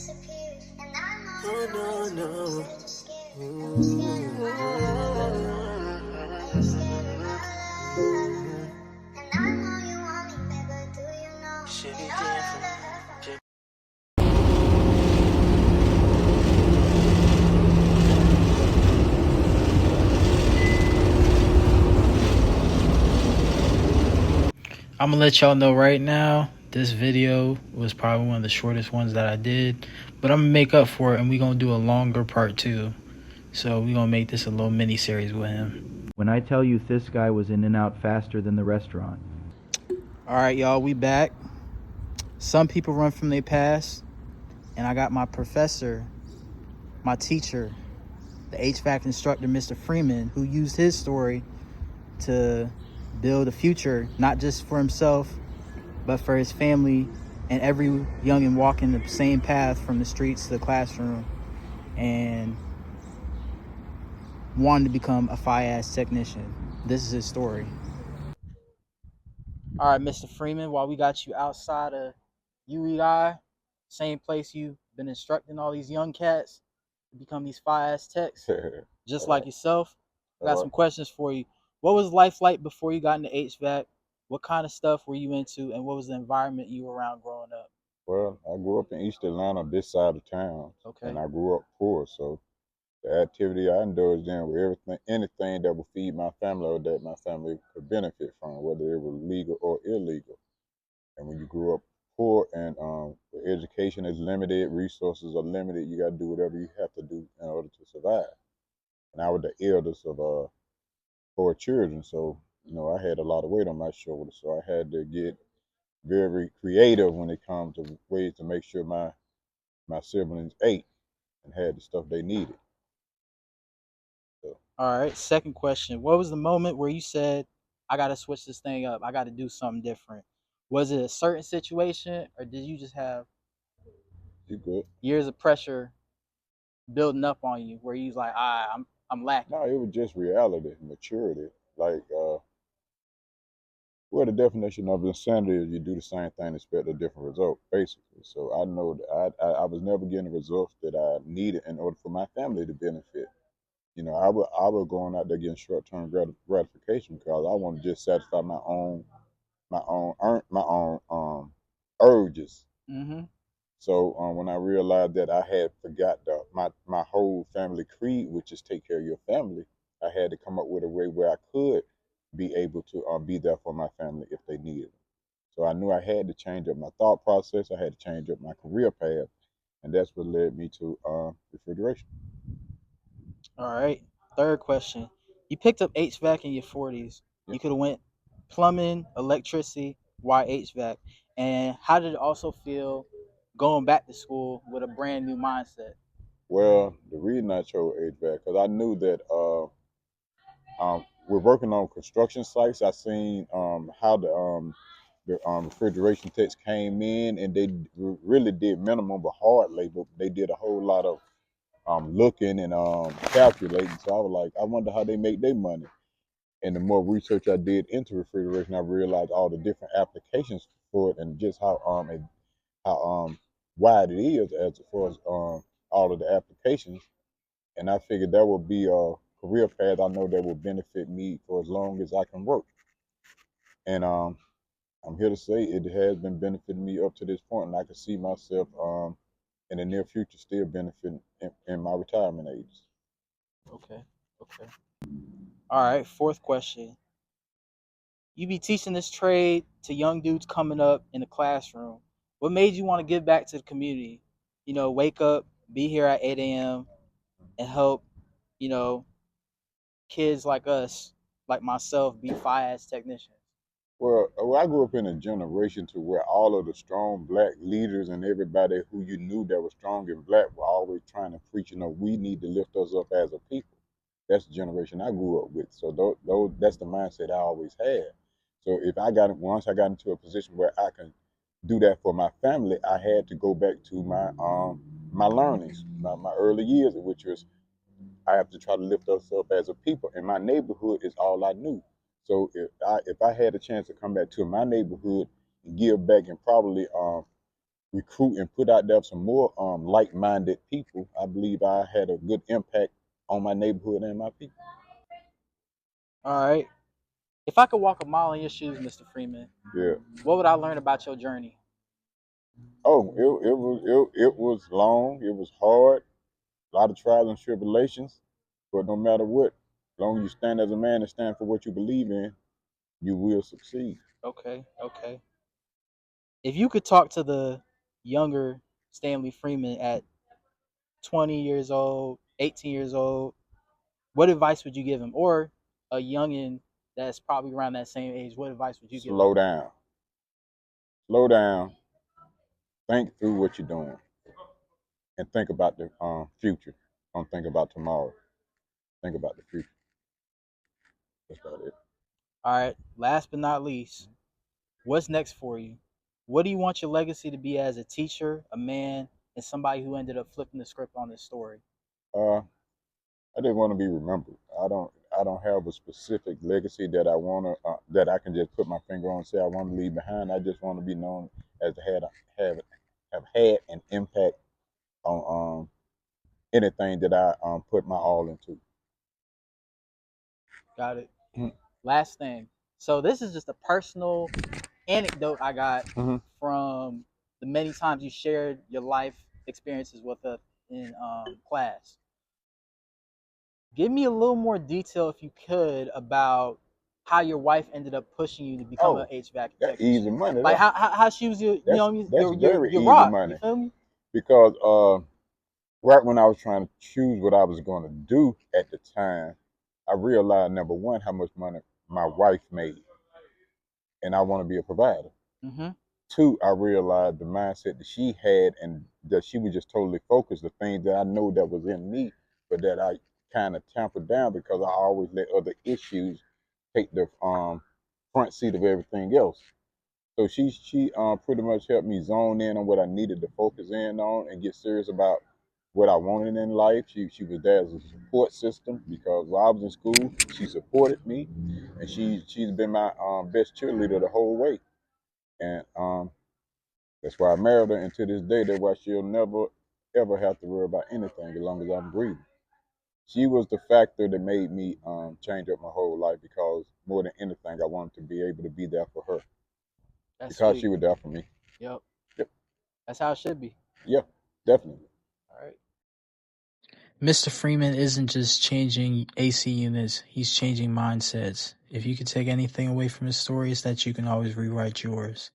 Oh, no, should be different. I'm gonna let y'all know right now, this video was probably one of the shortest ones that I did, but I'm gonna make up for it and we're gonna do a longer part 2. So we're gonna make this a little mini series with him. When I tell you this guy was in and out faster than the restaurant. All right, y'all, we back. Some people run from their past, and I got my professor, my teacher, the HVAC instructor, Mr. Freeman, who used his story to build a future, not just for himself, but for his family and every youngin' walking the same path from the streets to the classroom, and wanted to become a fire-ass technician. This is his story. All right, Mr. Freeman, while we got you outside of UEI, same place you've been instructing all these young cats to become these fire-ass techs, just like yourself, I got some questions for you. What was life like before you got into HVAC? What kind of stuff were you into, and what was the environment you were around growing up? Well, I grew up in East Atlanta, this side of town, Okay. and I grew up poor. So the activity I indulged in was anything that would feed my family or that my family could benefit from, whether it was legal or illegal. And when you grew up poor and the education is limited, resources are limited, you got to do whatever you have to do in order to survive. And I was the eldest of 4 children, so I had a lot of weight on my shoulders. So I had to get very creative when it comes to ways to make sure my siblings ate and had the stuff they needed. So, All right, second question. What was the moment where you said, I got to switch this thing up? I got to do something different. Was it a certain situation, or did you just have you good? years of pressure building up on you where you was like, I'm lacking? No, it was just reality, maturity. Like, well, the definition of insanity is you do the same thing and expect a different result, basically. So I know that I was never getting the results that I needed in order for my family to benefit. I was going out there getting short-term gratification because I want to just satisfy my own urges. Mm-hmm. So when I realized that I had forgot my whole family creed, which is take care of your family, I had to come up with a way where I could be able to be there for my family if they needed me. So I knew I had to change up my thought process. I had to change up my career path, and that's what led me to refrigeration. All right. Third question. You picked up HVAC in your 40s. Yeah. You could have went plumbing, electricity, why HVAC? And how did it also feel going back to school with a brand new mindset? Well, the reason I chose HVAC because I knew that we're working on construction sites. I seen how the refrigeration techs came in, and they really did minimum but hard labor. They did a whole lot of looking and calculating. So I was like, I wonder how they make their money. And the more research I did into refrigeration, I realized all the different applications for it and just how wide it is as far as all of the applications. And I figured that would be a career path I know that will benefit me for as long as I can work. And I'm here to say it has been benefiting me up to this point, and I can see myself in the near future still benefiting in my retirement age. Okay. Okay. All right. Fourth question. You be teaching this trade to young dudes coming up in the classroom. What made you want to give back to the community? Wake up, be here at 8 a.m. and help, you know, kids like us, like myself, be fire as technicians. Well, I grew up in a generation to where all of the strong black leaders and everybody who you knew that was strong and black were always trying to preach, we need to lift us up as a people. That's the generation I grew up with. So that's the mindset I always had. So once I got into a position where I can do that for my family, I had to go back to my learnings, my early years, which was I have to try to lift us up as a people. And my neighborhood is all I knew. So if I had a chance to come back to my neighborhood and give back and probably recruit and put out there some more like-minded people, I believe I had a good impact on my neighborhood and my people. All right. If I could walk a mile in your shoes, Mr. Freeman, Yeah. what would I learn about your journey? Oh, it was long. It was hard. A lot of trials and tribulations. But no matter what, as long as you stand as a man and stand for what you believe in, you will succeed. Okay. If you could talk to the younger Stanley Freeman at 20 years old, 18 years old, what advice would you give him? Or a youngin that's probably around that same age, what advice would you give him? Slow down. Slow down. Think through what you're doing, and think about the future. Don't think about tomorrow. Think about the future. That's about it. All right. Last but not least, what's next for you? What do you want your legacy to be as a teacher, a man, and somebody who ended up flipping the script on this story? I just want to be remembered. I don't have a specific legacy that I want to that I can just put my finger on and say I want to leave behind. I just want to be known as have had an impact on anything that I put my all into. Got it. Mhm. Last thing. So this is just a personal anecdote I got Mhm. from the many times you shared your life experiences with us in class. Give me a little more detail, if you could, about how your wife ended up pushing you to become an Oh, HVAC that's easy technician. money. Like how she was your That's very your easy rock. money You feel me? because right when I was trying to choose what I was going to do at the time, I realized number one how much money my wife made, and I want to be a provider. Mm-hmm. Two, I realized the mindset that she had and that she was just totally focused, the things that I know that was in me, but that I kind of tampered down because I always let other issues take the front seat of everything else. So she pretty much helped me zone in on what I needed to focus in on and get serious about what I wanted in life. She was there as a support system because while I was in school, she supported me, and she's been my best cheerleader the whole way. And that's why I married her, and to this day, that's why she'll never ever have to worry about anything as long as I'm breathing. She was the factor that made me change up my whole life because more than anything, I wanted to be able to be there for her That's because sweet. she was there for me. Yep. Yep. That's how it should be. Yeah, definitely. All right. Mr. Freeman isn't just changing AC units, he's changing mindsets. If you could take anything away from his story, it's that you can always rewrite yours.